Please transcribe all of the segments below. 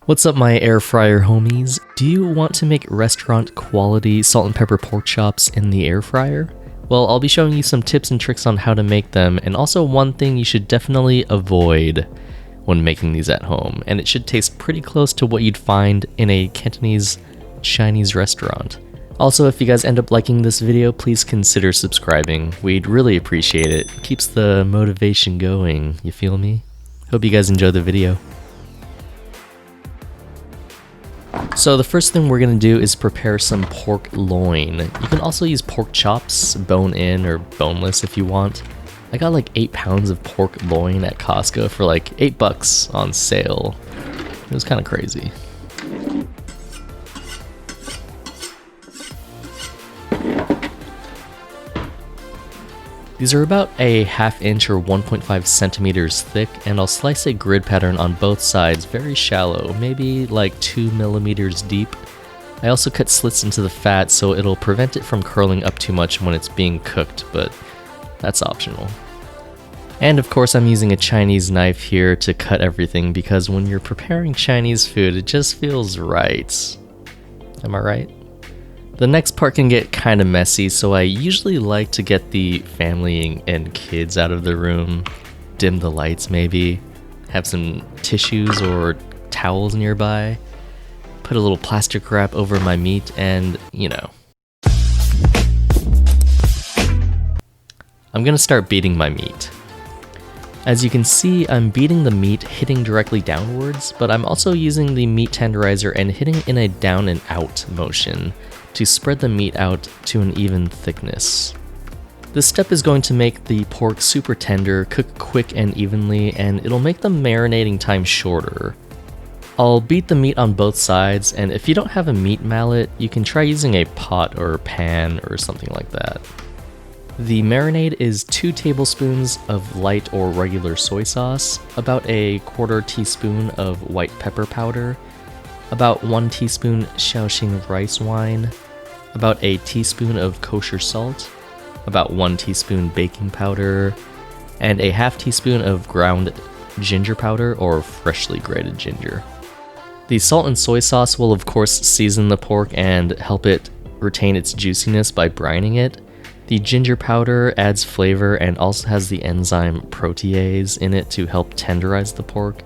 What's up, my air fryer homies? Do you want to make restaurant quality salt and pepper pork chops in the air fryer? Well, I'll be showing you some tips and tricks on how to make them, and also one thing you should definitely avoid when making these at home, and it should taste pretty close to what you'd find in a Cantonese Chinese restaurant. Also, if you guys end up liking this video, please consider subscribing. We'd really appreciate it. Keeps the motivation going, you feel me? Hope you guys enjoy the video. So the first thing we're going to do is prepare some pork loin. You can also use pork chops, bone-in or boneless if you want. I got like 8 pounds of pork loin at Costco for like $8 on sale. It was kind of crazy. These are about a 1/2 inch or 1.5 centimeters thick, and I'll slice a grid pattern on both sides very shallow, maybe like 2 millimeters deep. I also cut slits into the fat so it'll prevent it from curling up too much when it's being cooked, but that's optional. And of course I'm using a Chinese knife here to cut everything because when you're preparing Chinese food, it just feels right. Am I right? The next part can get kind of messy, so I usually like to get the family and kids out of the room, dim the lights maybe, have some tissues or towels nearby, put a little plastic wrap over my meat, and you know. I'm gonna start beating my meat. As you can see, I'm beating the meat hitting directly downwards, but I'm also using the meat tenderizer and hitting in a down and out motion to spread the meat out to an even thickness. This step is going to make the pork super tender, cook quick and evenly, and it'll make the marinating time shorter. I'll beat the meat on both sides, and if you don't have a meat mallet, you can try using a pot or pan or something like that. The marinade is 2 tablespoons of light or regular soy sauce, about a 1/4 teaspoon of white pepper powder, about 1 teaspoon shaoxing rice wine, about a teaspoon of kosher salt, about 1 teaspoon baking powder, and a 1/2 teaspoon of ground ginger powder or freshly grated ginger. The salt and soy sauce will of course season the pork and help it retain its juiciness by brining it. The ginger powder adds flavor and also has the enzyme protease in it to help tenderize the pork.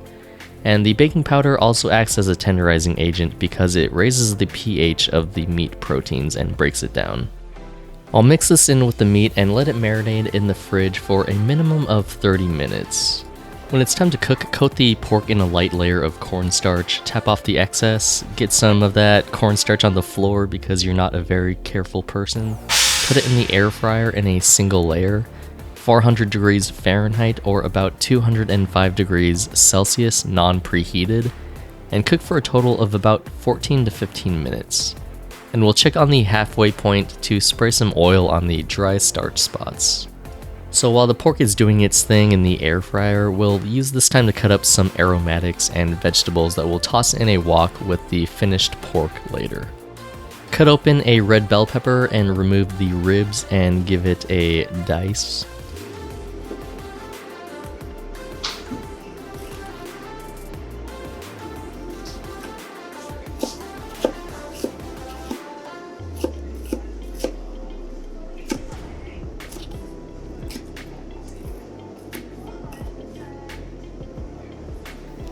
And the baking powder also acts as a tenderizing agent because it raises the pH of the meat proteins and breaks it down. I'll mix this in with the meat and let it marinate in the fridge for a minimum of 30 minutes. When it's time to cook, coat the pork in a light layer of cornstarch, tap off the excess, get some of that cornstarch on the floor because you're not a very careful person. Put it in the air fryer in a single layer, 400 degrees Fahrenheit or about 205 degrees Celsius non-preheated, and cook for a total of about 14 to 15 minutes. And we'll check on the halfway point to spray some oil on the dry starch spots. So while the pork is doing its thing in the air fryer, we'll use this time to cut up some aromatics and vegetables that we'll toss in a wok with the finished pork later. Cut open a red bell pepper and remove the ribs and give it a dice.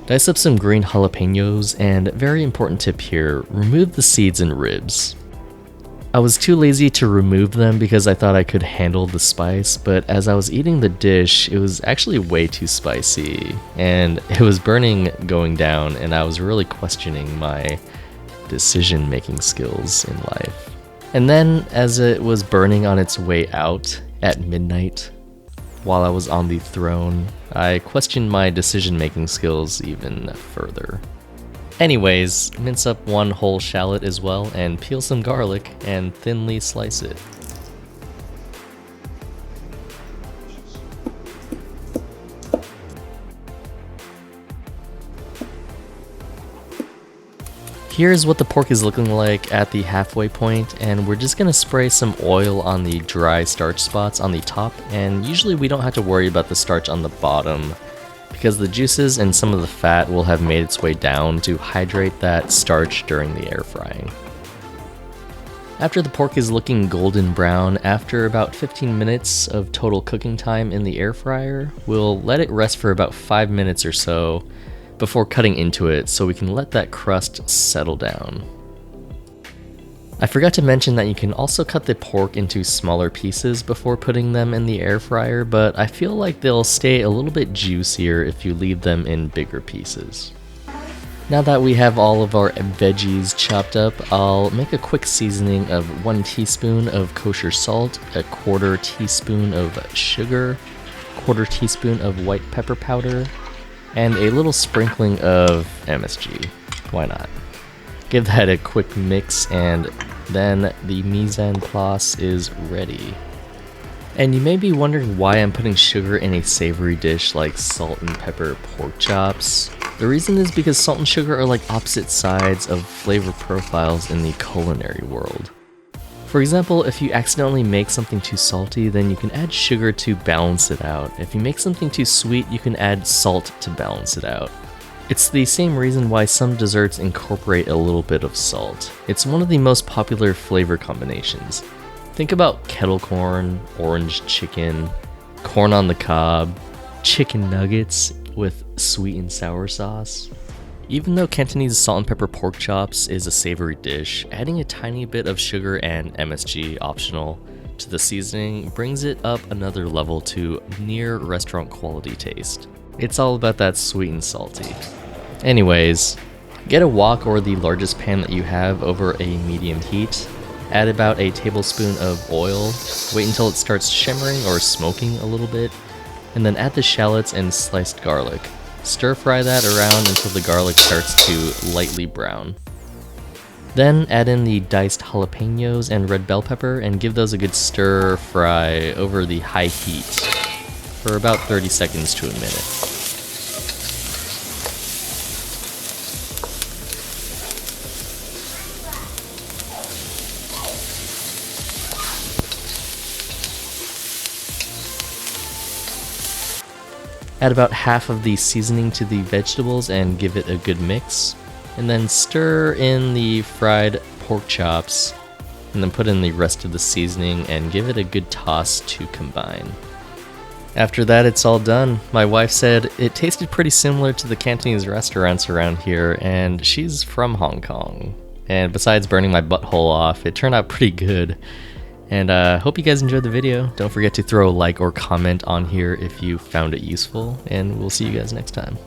Dice up some green jalapenos, and very important tip here, remove the seeds and ribs. I was too lazy to remove them because I thought I could handle the spice, but as I was eating the dish, it was actually way too spicy, and it was burning going down, and I was really questioning my decision-making skills in life. And then, as it was burning on its way out at midnight, while I was on the throne, I questioned my decision-making skills even further. Anyways, mince up 1 whole shallot as well and peel some garlic and thinly slice it. Here's what the pork is looking like at the halfway point, and we're just gonna spray some oil on the dry starch spots on the top, and usually we don't have to worry about the starch on the bottom because the juices and some of the fat will have made its way down to hydrate that starch during the air frying. After the pork is looking golden brown, after about 15 minutes of total cooking time in the air fryer, we'll let it rest for about 5 minutes or so before cutting into it so we can let that crust settle down. I forgot to mention that you can also cut the pork into smaller pieces before putting them in the air fryer, but I feel like they'll stay a little bit juicier if you leave them in bigger pieces. Now that we have all of our veggies chopped up, I'll make a quick seasoning of 1 teaspoon of kosher salt, a 1/4 teaspoon of sugar, 1/4 teaspoon of white pepper powder, and a little sprinkling of MSG. Why not? Give that a quick mix, and then the mise en place is ready. And you may be wondering why I'm putting sugar in a savory dish like salt and pepper pork chops. The reason is because salt and sugar are like opposite sides of flavor profiles in the culinary world. For example, if you accidentally make something too salty, then you can add sugar to balance it out. If you make something too sweet, you can add salt to balance it out. It's the same reason why some desserts incorporate a little bit of salt. It's one of the most popular flavor combinations. Think about kettle corn, orange chicken, corn on the cob, chicken nuggets with sweet and sour sauce. Even though Cantonese salt and pepper pork chops is a savory dish, adding a tiny bit of sugar and MSG, optional, to the seasoning brings it up another level to near restaurant quality taste. It's all about that sweet and salty. Anyways, get a wok or the largest pan that you have over a medium heat. Add about a tablespoon of oil, wait until it starts shimmering or smoking a little bit, and then add the shallots and sliced garlic. Stir fry that around until the garlic starts to lightly brown. Then add in the diced jalapenos and red bell pepper and give those a good stir fry over the high heat for about 30 seconds to a minute. Add about half of the seasoning to the vegetables and give it a good mix. And then stir in the fried pork chops, and then put in the rest of the seasoning and give it a good toss to combine. After that, it's all done. My wife said it tasted pretty similar to the Cantonese restaurants around here, and she's from Hong Kong. And besides burning my butthole off, it turned out pretty good. And hope you guys enjoyed the video. Don't forget to throw a like or comment on here if you found it useful, and we'll see you guys next time.